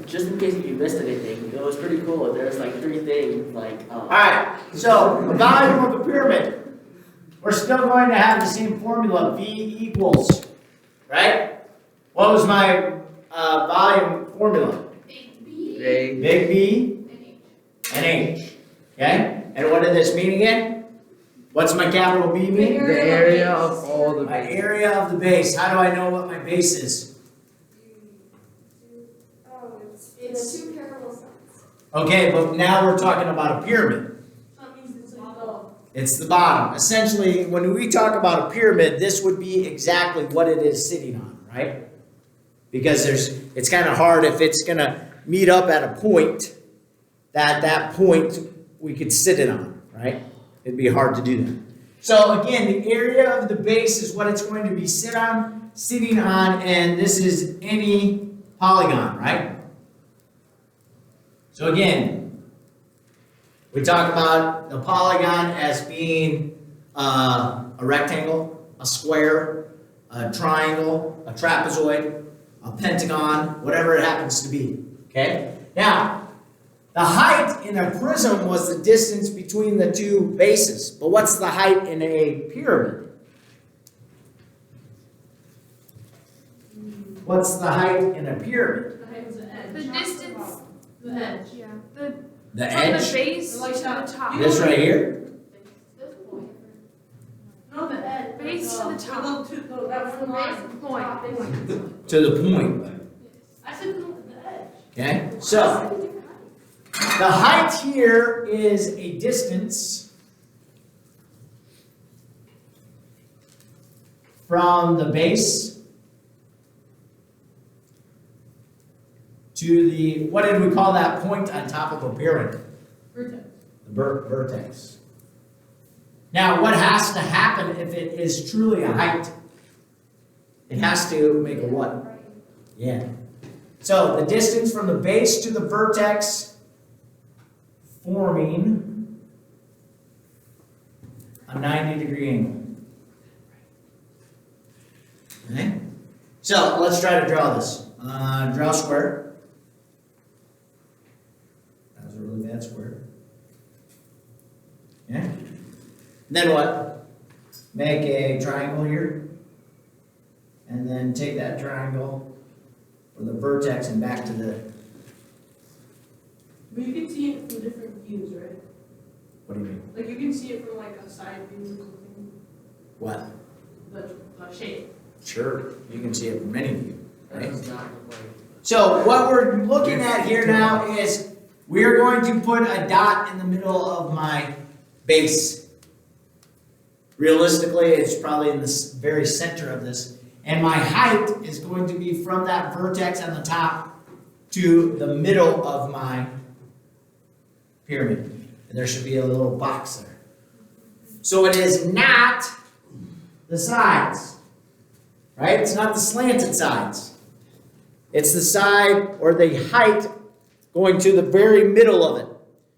just in case you missed anything, it was pretty cool. There's like 3 things, like. Alright, so the volume of a pyramid. We're still going to have the same formula, V equals, right? What was my volume formula? Big B Big B and H. and H. Okay? And what did this mean again? What's my capital B mean? The area of all the My bases. area of the base. How do I know what my base is? Oh, it's 2 parallel sides. Okay, but now we're talking about a pyramid. That means it's like the. It's the bottom. Essentially, when we talk about a pyramid, this would be exactly what it is sitting on, right? Because it's kind of hard if it's going to meet up at a point, that point we could sit it on, right? It'd be hard to do that. So again, the area of the base is what it's going to be sitting on, and this is any polygon, right? So again, we talk about the polygon as being a rectangle, a square, a triangle, a trapezoid, a pentagon, whatever it happens to be, okay? Now, the height in a prism was the distance between the 2 bases, but what's the height in a pyramid? What's the height in a pyramid? The height was the edge. The not distance- bottom. The The edge. Yeah. The The from edge? the base Like to the that. top. This right here? This point. No, the edge. Base to the top. That from line. Point. To the point, I said the edge. okay? So, the height here is a distance from the base to the, what did we call that point on top of a pyramid? Vertex. The vertex. Now, what has to happen if it is truly a height? It has to make a what? Yeah. So the distance from the base to the vertex forming a 90-degree angle. Okay? So let's try to draw this. Draw a square. That was a really bad square. Yeah? Then what? Make a triangle here. And then take that triangle for the vertex and back to the, But you can see it from different views, right? what do you mean? Like you can see it from like a side view or something. What? The shape. Sure, you can see it from any view, That right? does not look like. So what we're looking at here now is we're going to put a dot in the middle of my base. Realistically, it's probably in the very center of this. And my height is going to be from that vertex on the top to the middle of my pyramid. And there should be a little box there. So it is not the sides, right? It's not the slanted sides. It's the side or the height going to the very middle of it.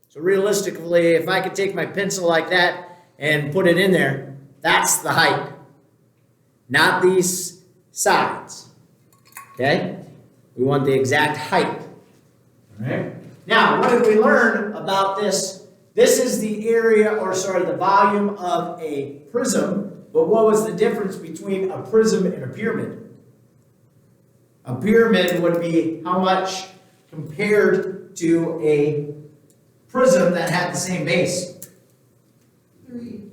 So realistically, if I could take my pencil like that and put it in there, that's the height. Not these sides. Okay? We want the exact height. All right? Now, what did we learn about this? This is the area, the volume of a prism. But what was the difference between a prism and a pyramid? A pyramid would be how much compared to a prism that had the same base? 3.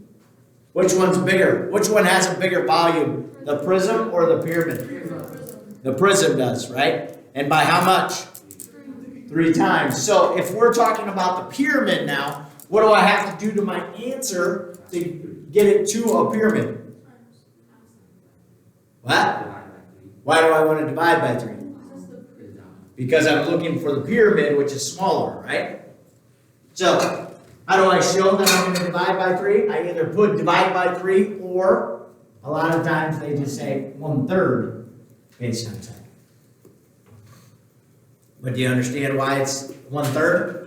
Which one's bigger? Which one has a bigger volume? The prism or the pyramid? Prism. The prism does, right? And by how much? 3 times. So if we're talking about the pyramid now, what do I have to do to my answer to get it to a pyramid? What? Why do I want to divide by 3? Because I'm looking for the pyramid, which is smaller, right? So, how do I show that I'm going to divide by 3? I either put divide by 3, or a lot of times they just say 1/3 base times height. But do you understand why it's 1/3?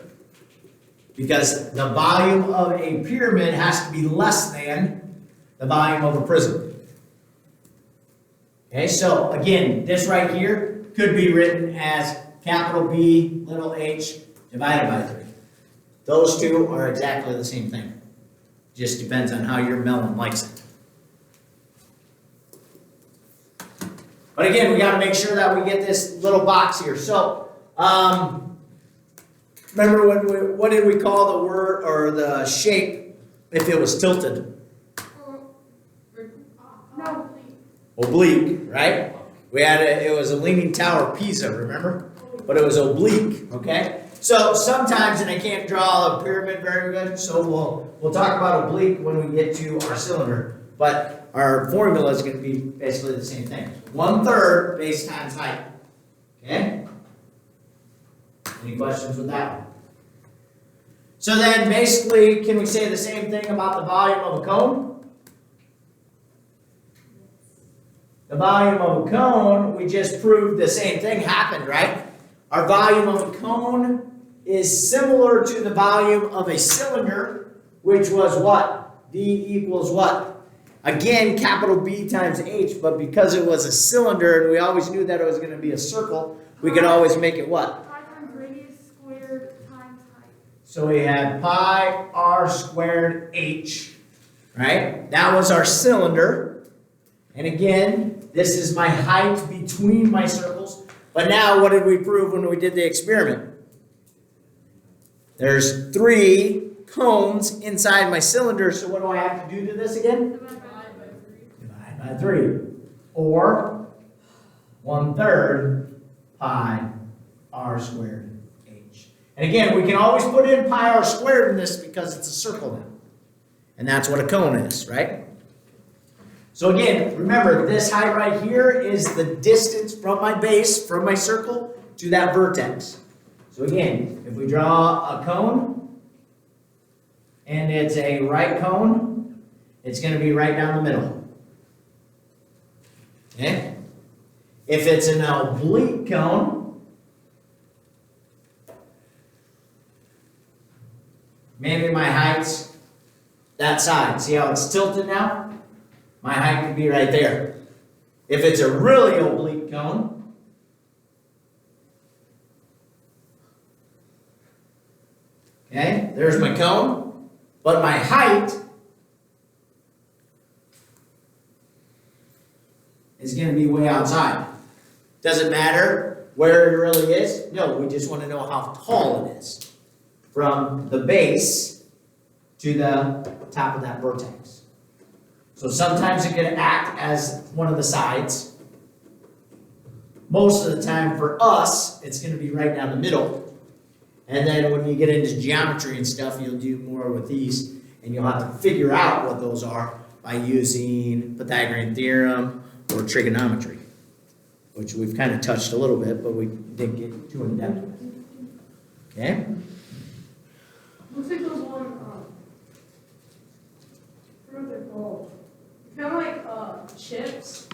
Because the volume of a pyramid has to be less than the volume of a prism. Okay, so again, this right here could be written as capital B, little h, divided by 3. Those two are exactly the same thing. Just depends on how your melon likes it. But again, we got to make sure that we get this little box here. So, remember what did we call the word or the shape if it was tilted? No. Oblique, right? We had it was a leaning tower of Pisa, remember? But it was oblique, okay? So sometimes, and I can't draw a pyramid very good, so we'll talk about oblique when we get to our cylinder. But our formula is going to be basically the same thing. 1/3 base times height. Okay? Any questions with that one? So then basically, can we say the same thing about the volume of a cone? The volume of a cone, we just proved the same thing happened, right? Our volume of a cone is similar to the volume of a cylinder, which was what? D equals what? Again, capital B times H, but because it was a cylinder and we always knew that it was going to be a circle, we could always make it what? Pi times radius squared times height. So we had pi r squared h, right? That was our cylinder. And again, this is my height between my circles. But now, what did we prove when we did the experiment? There's 3 cones inside my cylinder, so what do I have to do to this again? Divide by 3. Or 1/3 pi r squared h. And again, we can always put in pi r squared in this because it's a circle now. And that's what a cone is, right? So again, remember, this height right here is the distance from my base, from my circle, to that vertex. So again, if we draw a cone, and it's a right cone, it's going to be right down the middle. Okay? If it's an oblique cone, maybe my height's that side. See how it's tilted now? My height could be right there. If it's a really oblique cone, okay, there's my cone, but my height is going to be way outside. Does it matter where it really is? No, we just want to know how tall it is from the base to the top of that vertex. So sometimes it can act as one of the sides. Most of the time for us, it's going to be right down the middle. And then when you get into geometry and stuff, you'll do more with these, and you'll have to figure out what those are by using Pythagorean theorem or trigonometry, which we've kind of touched a little bit, but we didn't get too in depth. Okay? Looks like those one, what are they called? Kind of like, chips.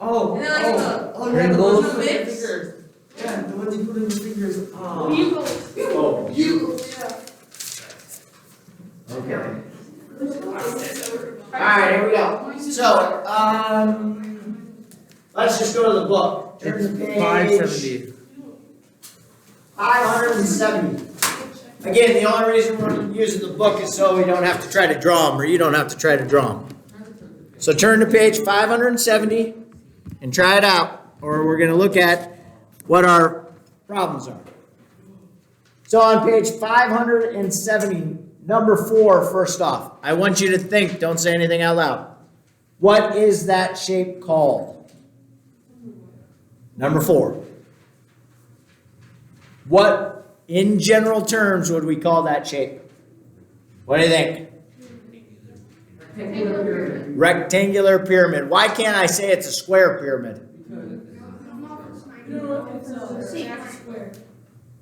Oh, And then like the Rainbows? the mix. Yeah, the ones you put in the fingers. Oh. Bugles. Oh, Bugles, yeah. okay. Alright, here we go. So, let's just go to the book. Turn to page 570. 570. Again, the only reason we're using the book is so we don't have to try to draw them, or you don't have to try to draw them. So turn to page 570 and try it out, or we're going to look at what our problems are. So on page 570, number 4, first off, I want you to think, don't say anything out loud. What is that shape called? Number 4. What, in general terms, would we call that shape? What do you think? Rectangular pyramid. Why can't I say it's a square pyramid?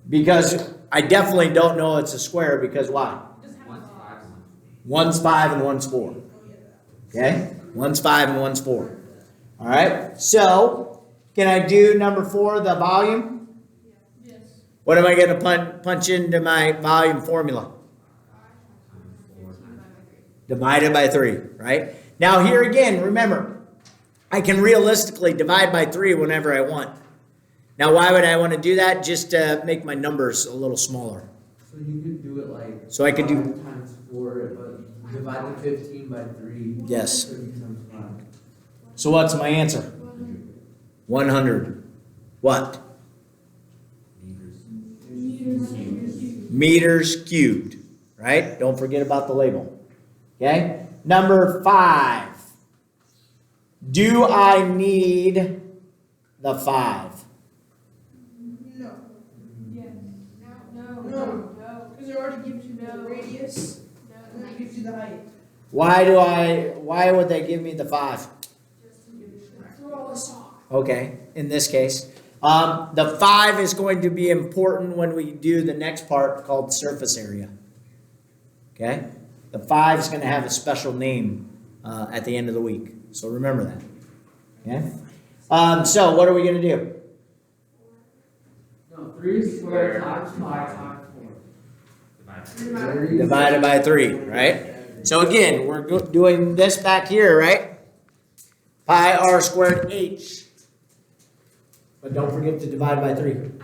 Because I definitely don't know it's a square, because why? One's 5 and one's 4. Okay? One's 5 and one's 4. All right? So, can I do number 4, the volume? Yes. What am I going to punch into my volume formula? Divided by 3, right? Now here again, remember, I can realistically divide by 3 whenever I want. Now, why would I want to do that? Just to make my numbers a little smaller. So you could do it like. So I could do- 5 times 4, but divide the 15 by 3. Yes. 30 times 5. So what's my answer? 100. What? Meters cubed, right? Don't forget about the label. Okay? Number 5. Do I need the 5? No. Yes. No. No. No. Because it already gives you the radius, and then it gives you the height. Why would they give me the 5? Throw a sock. Okay, in this case. The 5 is going to be important when we do the next part called surface area. Okay? The 5 is going to have a special name at the end of the week. So remember that. Okay? So what are we going to do? No, 3 squared times 5 times 4. Divided by 3, right? So again, we're doing this back here, right? Pi r squared h. But don't forget to divide by 3. I got it.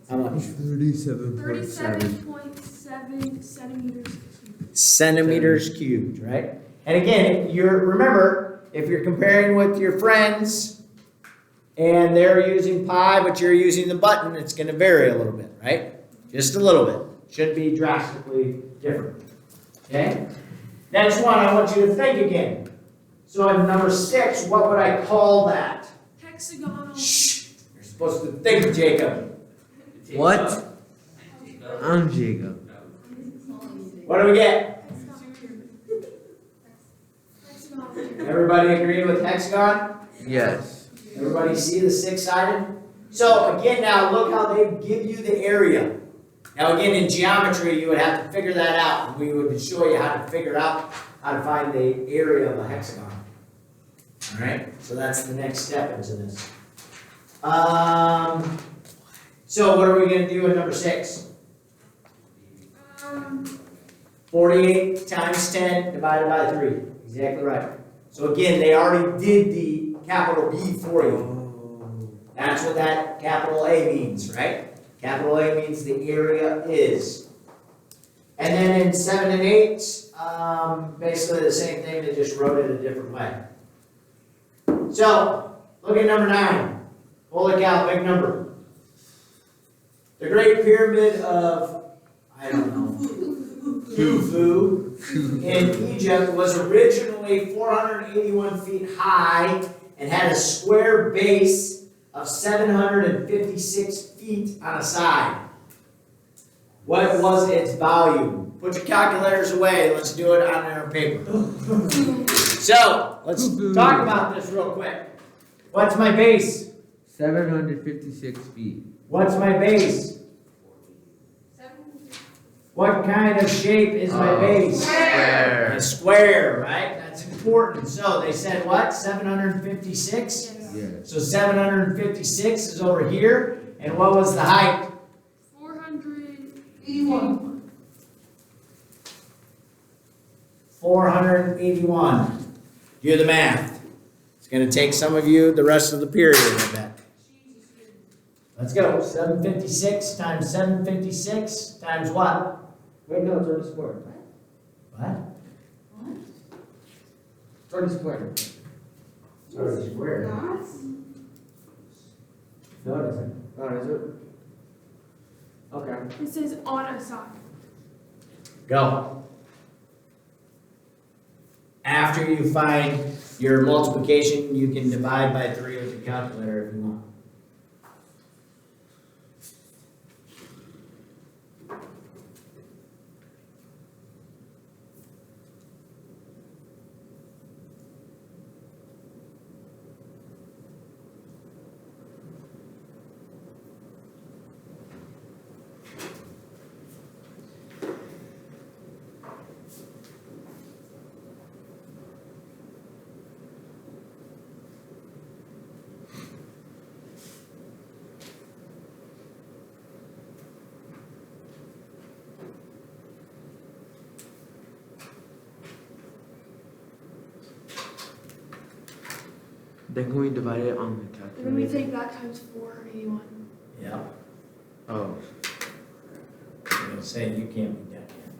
How much? 37.7. 37.7 centimeters cubed. Centimeters cubed, right? And again, remember, if you're comparing with your friends and they're using pi, but you're using the button, it's going to vary a little bit, right? Just a little bit. Shouldn't be drastically different. Okay? Next one, I want you to think again. So in number 6, what would I call that? Hexagonal. Shh! You're supposed to think, Jacob. What? I'm Jacob. What do we get? Hexagonal. Everybody agree with hexagon? Yes. Everybody see the 6-sided? So again, now look how they give you the area. Now again, in geometry, you would have to figure that out. And we would show you how to figure out how to find the area of a hexagon. All right, so that's the next step into this. So what are we going to do in number 6? 48 times 10 divided by 3. Exactly right. So again, they already did the capital B for you. That's what that capital A means, right? Capital A means the area is. And then in 7 and 8, basically the same thing, they just wrote it a different way. So, look at number 9. Holy cow, big number. The Great Pyramid of, I don't know, Khufu in Egypt was originally 481 feet high and had a square base of 756 feet on a side. What was its value? Put your calculators away. Let's do it on our paper. So, let's talk about this real quick. What's my base? 756 feet. What's my base? What kind of shape is my base? Square. A square, right? That's important. So they said what? 756? Yes. So 756 is over here. And what was the height? 481. 481. Do the math. It's going to take some of you the rest of the period, I bet. Let's go. 756 times 756 times what? Wait, no, it's already squared. What? It's already squared. It's already square. No, it isn't. Oh, is it? Okay. It says on a side. Go. After you find your multiplication, you can divide by 3 with your calculator if you want. Then can we divide it on the And then we calculator? take that times 481. Yeah. Oh, I'm gonna say you can't be down here.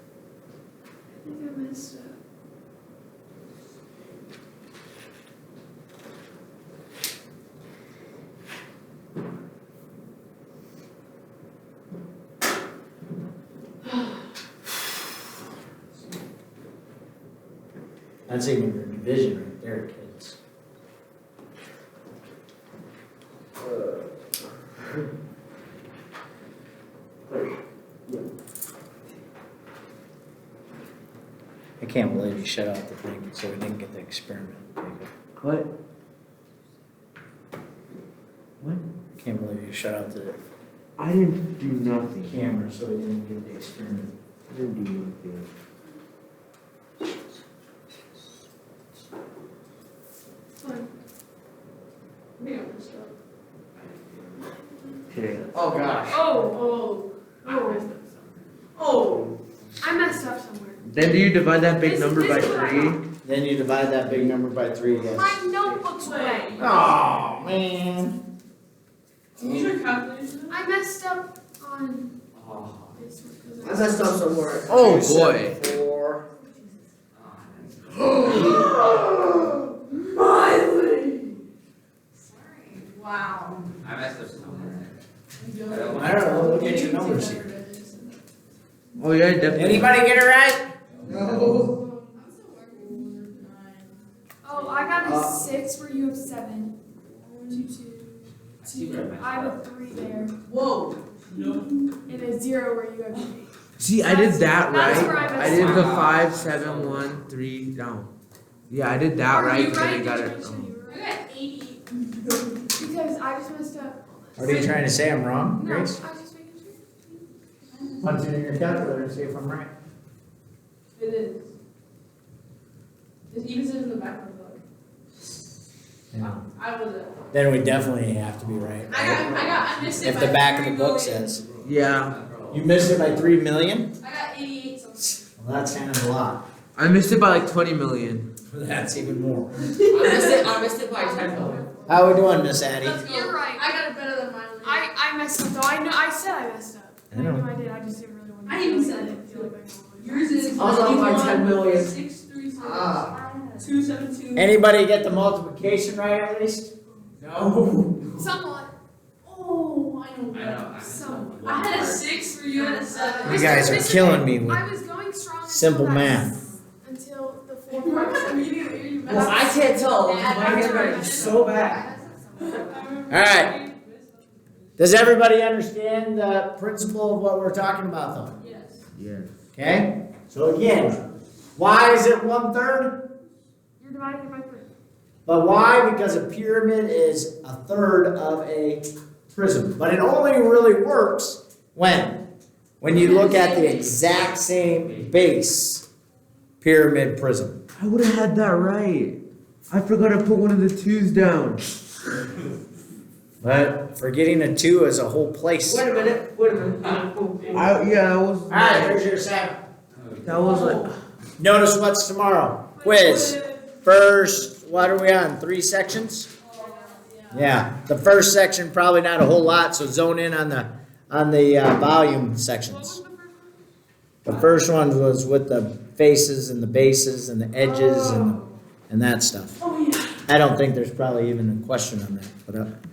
I think I messed up. That's even your division right there, kids. I can't believe you shut off the thing so we didn't get the experiment. what? What? I can't believe you shut off the I didn't do nothing. camera so we didn't get the experiment. I didn't do nothing. Fine. I think I messed up. Today. Oh, gosh. Oh, Oh. I messed up somewhere. Then do you divide that big This- number this by is what I 3? Then you divide that big number by 3, yes. My notebook's away. Oh, man. Can you use your calculator? I messed up on Oh. this one. I 'cause I- messed up somewhere. Oh, 274. Wow. I messed up somewhere. I don't know, look at your numbers here. Oh yeah, definitely. Anybody get it right? No. Oh, I got a Uh, 6 where you have 7. 2, 2. I see where I messed I have up. a 3 there. Whoa. And a 0 where you have 8. See, I did that That's right. where I I messed did the up. 5, 7, 1, 3 down. Yeah, I did that Are right, you but then I right? got Did it. you make sure you were I right? got 80. Because I just messed up. What are you trying to say, I'm wrong, No, I was Grace? just making sure. Punch it in your calculator and see if I'm right. It is. It even says in the back of the book. I was it. Then we definitely have to be right. I missed it. If by the back of 3 the book million. says, Yeah, you missed it by 3 million? I got 88 something. Well, that's kind of a lot. I missed it by like 20 million. That's even more. I missed it by 10 million. How we doing, Miss Addie? Let's go. You're right. I got it better than mine. I messed up though. I said I messed up. I know. I did. I just didn't really want to. I even said I it. feel like I Yours is. I was off by 10 million. 636. Ah. 272. Anybody get the multiplication right at least? No. Somewhat. Oh, I know. I know. I messed up. I had a 6 for you had a 7. You guys are killing me with I was going strong. until simple that- math. Until the Remember 4 the meeting where you Well, I can't tell. My handwriting is so bad. Alright. Does everybody understand the principle of what we're talking about though? Yes. Yeah. Okay? So again, why is it 1/3? You're dividing it by 3. But why? Because a pyramid is a third of a prism. But it only really works when? When you look at the exact same base pyramid prism. I would have had that right. I forgot to put one of the 2s down. But forgetting a 2 is a whole place. Wait a minute. Yeah, that was. Alright, here's your assignment. That was like. Notice what's tomorrow. Quiz. First, what are we on? 3 sections? Yeah. The first section probably not a whole lot, so zone in on the volume What sections. was the first one? The first one was with the faces and the bases and the edges and that stuff. Oh, yeah. I don't think there's probably even a question on that, but